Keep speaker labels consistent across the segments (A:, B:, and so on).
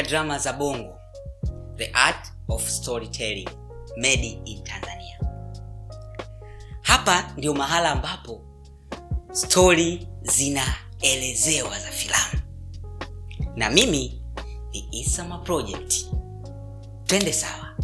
A: drama za Bongo, The Art of Storytelling Made in Tanzania. Hapa ndio mahala ambapo story zinaelezewa za filamu. Na mimi ni Isama Project. Twende sawa.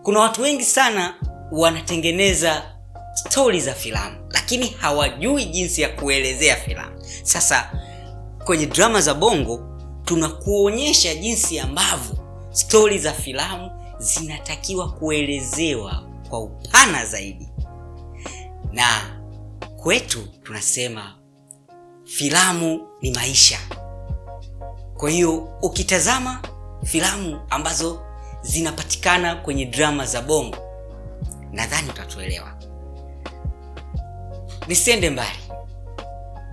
A: Kuna watu wengi sana wanatengeneza story za filamu, lakini hawajui jinsi ya kuelezea filamu. Sasa kwenye drama za Bongo tunakuonyesha jinsi ambavyo story za filamu zinatakiwa kuelezewa kwa upana zaidi. Na kwetu tunasema filamu ni maisha. Kwa hiyo ukitazama filamu ambazo zinapatikana kwenye drama za Bongo, nadhani utatuelewa. Nisiende mbali,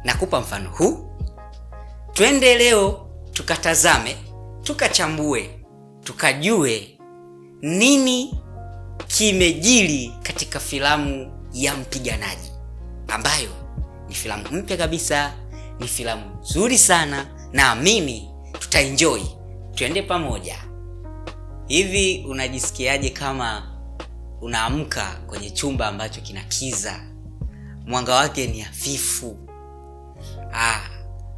A: nakupa mfano huu. Twende leo tukatazame, tukachambue, tukajue nini kimejili katika filamu ya Mpiganaji, ambayo ni filamu mpya kabisa, ni filamu nzuri sana, naamini tutaenjoy. Twende pamoja. Hivi unajisikiaje kama unaamka kwenye chumba ambacho kina kiza, mwanga wake ni hafifu,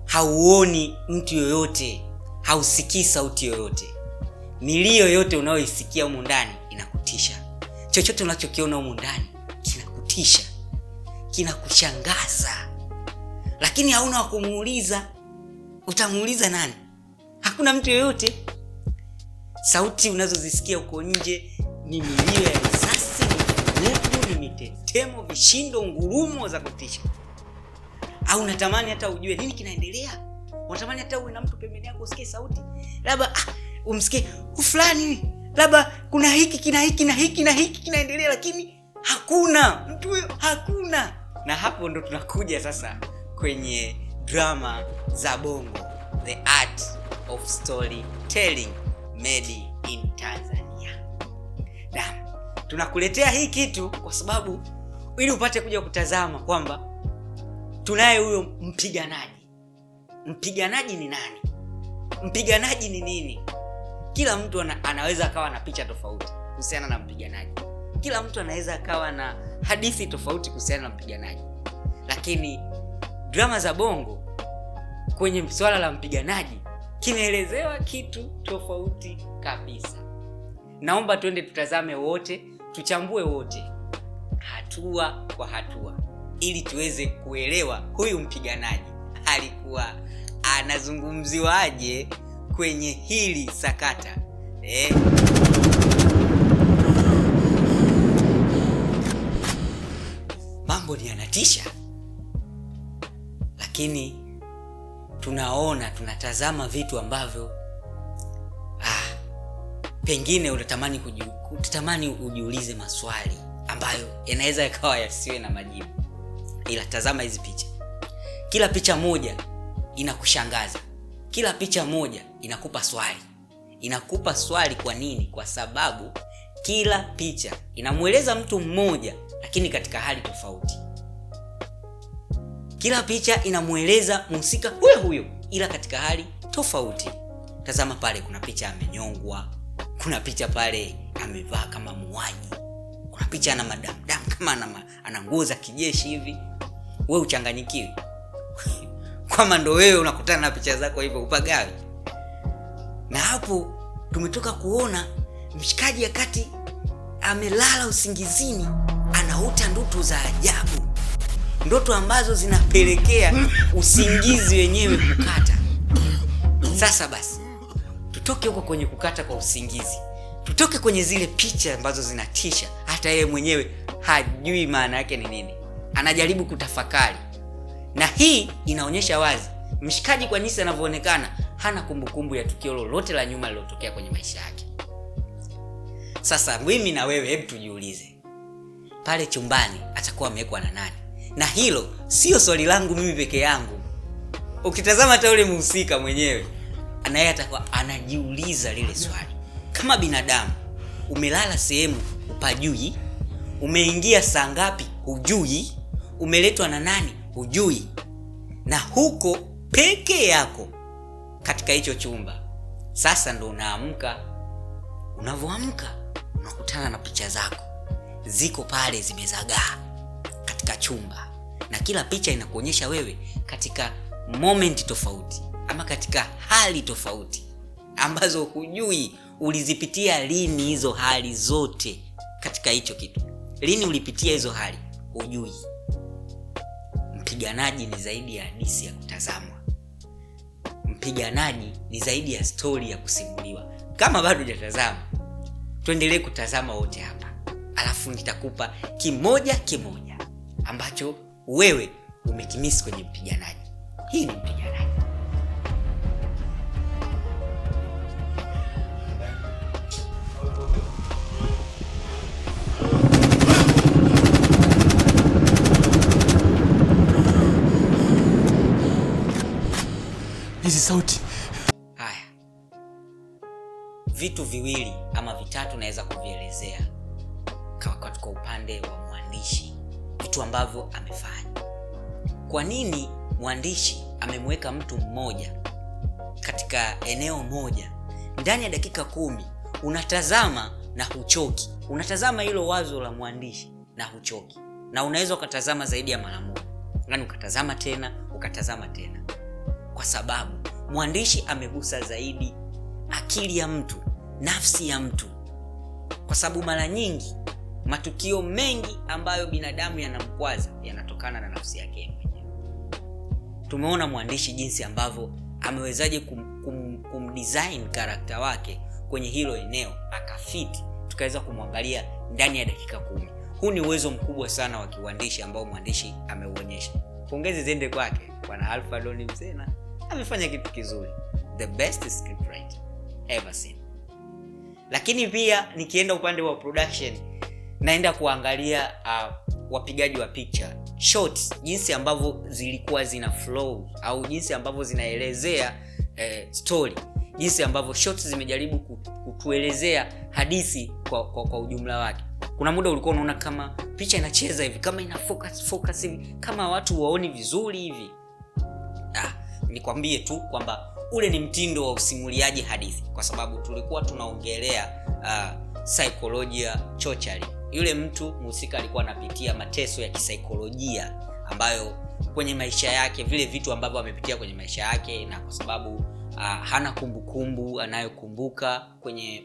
A: hauoni mtu yoyote, hausikii sauti yoyote, milio yote unayoisikia humu ndani inakutisha, chochote unachokiona humu ndani kinakutisha, kinakushangaza, lakini hauna wa kumuuliza. Utamuuliza nani? Hakuna mtu yoyote. Sauti unazozisikia huko nje ni milio ya risasi, ni vurugu, ni mitetemo, vishindo, ngurumo za kutisha. Au unatamani hata ujue nini kinaendelea. Unatamani hata uwe na mtu pembeni yako usikie sauti. Labda umsikie fulani, labda kuna hiki na hiki kinaendelea, lakini hakuna mtu huyo, hakuna. Na hapo ndo tunakuja sasa kwenye drama za Bongo, The Art of Storytelling Made in Tanzania. Na tunakuletea hii kitu kwa sababu ili upate kuja kutazama kwamba tunaye huyo mpiganaji. Mpiganaji ni nani? Mpiganaji ni nini? Kila mtu anaweza akawa na picha tofauti kuhusiana na mpiganaji. Kila mtu anaweza akawa na hadithi tofauti kuhusiana na mpiganaji. Lakini drama za Bongo kwenye swala la mpiganaji kinaelezewa kitu tofauti kabisa. Naomba twende tutazame wote, tuchambue wote hatua kwa hatua ili tuweze kuelewa huyu mpiganaji alikuwa anazungumziwaje kwenye hili sakata. Mambo ni yanatisha, lakini tunatazama vitu ambavyo pengine utatamani ujiulize maswali ambayo yanaweza yakawa yasiwe na majibu. Ila tazama hizi picha. Kila picha moja inakushangaza. Kila picha moja inakupa swali. Inakupa swali kwa nini? Kwa sababu kila picha inamueleza mtu mmoja lakini katika hali tofauti. Kila picha inamueleza mhusika huyo ila katika hali tofauti. Tazama pale, kuna picha amenyongwa, kuna picha pale amevaa kama muaji, kuna picha ana madamdam kama ana nguo za kijeshi hivi. Wewe uchanganyikiwi kama ndo wewe unakutana na picha zako hivyo upagawi. Na hapo tumetoka kuona mshikaji wakati amelala usingizini anaota ndoto za ajabu, ndoto ambazo zinapelekea usingizi wenyewe kukata. Sasa basi tutoke huko kwenye kukata kwa usingizi, tutoke kwenye zile picha ambazo zinatisha, hata yeye mwenyewe hajui maana yake ni nini, anajaribu kutafakari. Na hii inaonyesha wazi mshikaji kwa jinsi anavyoonekana hana kumbukumbu ya tukio lolote la nyuma lililotokea kwenye maisha yake. Sasa mimi na wewe, hebu tujiulize, pale chumbani atakuwa amewekwa na nani? Na hilo sio swali langu mimi peke yangu. Ukitazama hata yule mhusika mwenyewe anaye atakuwa anajiuliza lile swali. Kama binadamu, umelala sehemu upajui, umeingia saa ngapi hujui, umeletwa na nani hujui, na huko peke yako katika hicho chumba Sasa ndo unaamka, unavyoamka unakutana na picha zako ziko pale zimezagaa katika chumba, na kila picha inakuonyesha wewe katika moment tofauti ama katika hali tofauti ambazo hujui ulizipitia lini hizo hali zote. Katika hicho kitu lini ulipitia hizo hali hujui. Mpiganaji ni zaidi ya hadithi ya kutazamwa. Mpiganaji ni zaidi ya story ya kusimuliwa. Kama bado hujatazama, tuendelee kutazama wote hapa, alafu nitakupa kimoja ambacho wewe umekimisi kwenye Mpiganaji. Hii ni Mpiganaji.
B: Hizi sauti.
A: Haya. Vitu viwili ama vitatu naweza kuvielezea kwa upande wa mwandishi, vitu ambavyo amefanya. Kwa nini mwandishi amemweka mtu mmoja katika eneo moja ndani ya dakika 10? Unatazama na huchoki. Unatazama hilo wazo la mwandishi na huchoki. Na unaweza ukatazama zaidi ya mara moja. Yaani ukatazama tena. Kwa sababu mwandishi amegusa zaidi akili ya mtu, nafsi ya mtu. Kwa sababu mara nyingi matukio mengi ambayo binadamu yanamkwaza yanatokana na nafsi yake mwenyewe. Tumeona mwandishi jinsi ambavyo amewezaje kumdesign karakta wake kwenye hilo eneo akafiti, tukaweza kumwangalia ndani ya dakika 10. Huu ni uwezo mkubwa sana wa kiuandishi ambao mwandishi ameuonyesha. Pongezi ziende kwake Bwana Alpha Doni Msena. Amefanya kitu kizuri. The best scriptwriter ever seen. Lakini pia nikienda upande wa production, naenda kuangalia wapigaji wa picture, shots, jinsi ambavyo zilikuwa zina flow au jinsi ambavyo zinaelezea story, jinsi ambavyo shots zimejaribu kutuelezea hadithi kwa ujumla wake. Kuna muda ulikuwa unaona kama picha inacheza hivi, kama ina focus hivi, kama watu waoni vizuri hivi. Nikwambie tu kwamba ule ni mtindo wa usimuliaji hadithi, kwa sababu tulikuwa tunaongelea saikolojia chochari. Yule mtu mhusika alikuwa anapitia mateso ya kisaikolojia ambayo kwenye maisha yake, vile vitu ambavyo amepitia kwenye maisha yake, na kwa sababu hana kumbukumbu anayokumbuka kwenye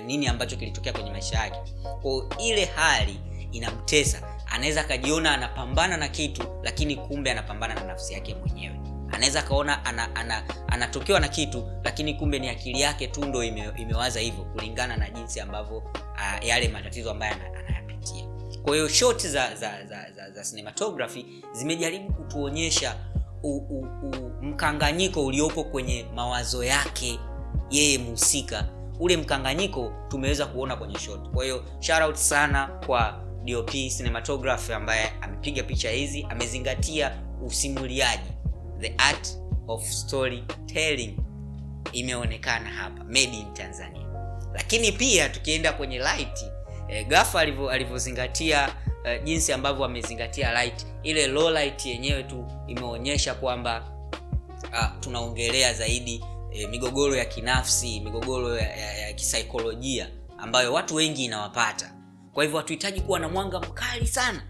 A: nini ambacho kilitokea kwenye maisha yake. Kwa ile hali inamtesa, anaweza kajiona anapambana na kitu, lakini kumbe anapambana na nafsi yake mwenyewe. Anaweza kaona anatokewa na kitu, lakini kumbe ni akili yake tu ndo imewaza hivyo kulingana na jinsi ambavyo yale matatizo ambayo anayapitia. Kwa hiyo shot za cinematography zimejaribu kutuonyesha mkanganyiko uliopo kwenye mawazo yake yeye mhusika. Ule mkanganyiko tumeweza kuona kwenye shot. Kwa hiyo shout out sana kwa DOP cinematography ambaye amepiga picha hizi, amezingatia usimuliaji. The art of storytelling imeonekana hapa, made in Tanzania. Lakini pia tukienda kwenye light, Gaffer alivyozingatia jinsi ambavyo amezingatia light, ile low light yenyewe tu imeonyesha kwamba tunaongelea zaidi migogoro ya kinafsi, migogoro ya kisaikolojia ambayo watu wengi inawapata. Kwa hivyo hatuhitaji kuwa na mwanga mkali sana,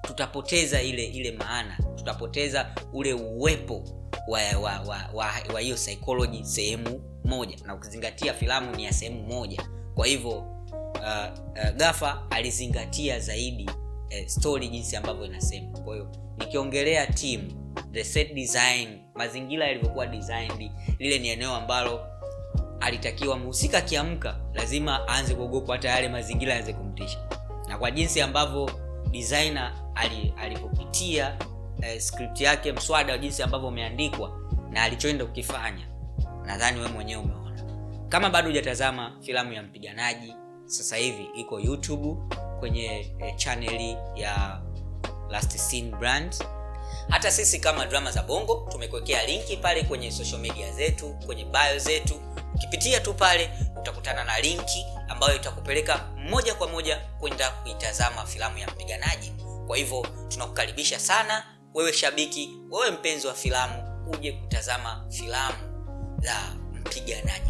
A: tutapoteza ile maana, tutapoteza ule uwepo wa hiyo psychology sehemu moja, na ukizingatia filamu ni ya sehemu moja. Kwa hivyo Gaffer alizingatia zaidi story jinsi ambavyo inasema. Kwa hiyo nikiongelea team, the set design, mazingira yalivyokuwa designed, lile ni eneo ambalo alitakiwa mhusika akiamka lazima aanze kuogopa hata yale mazingira yaanze kumtisha. Na kwa jinsi ambavyo designer alipopitia script yake, mswada wa jinsi ambavyo umeandikwa na alichoenda kukifanya, nadhani wewe mwenyewe umeona. Kama bado hujatazama filamu ya Mpiganaji, sasa hivi iko YouTube kwenye channel ya Last Scene Brand. Hata sisi kama Drama za Bongo tumekuwekea linki pale kwenye social media zetu, kwenye bio zetu. Ukipitia tu pale utakutana na linki ambayo itakupeleka moja kwa moja kwenda kuitazama filamu ya Mpiganaji. Kwa hivyo tunakukaribisha sana wewe shabiki, wewe mpenzi wa filamu, uje kutazama filamu za Mpiganaji.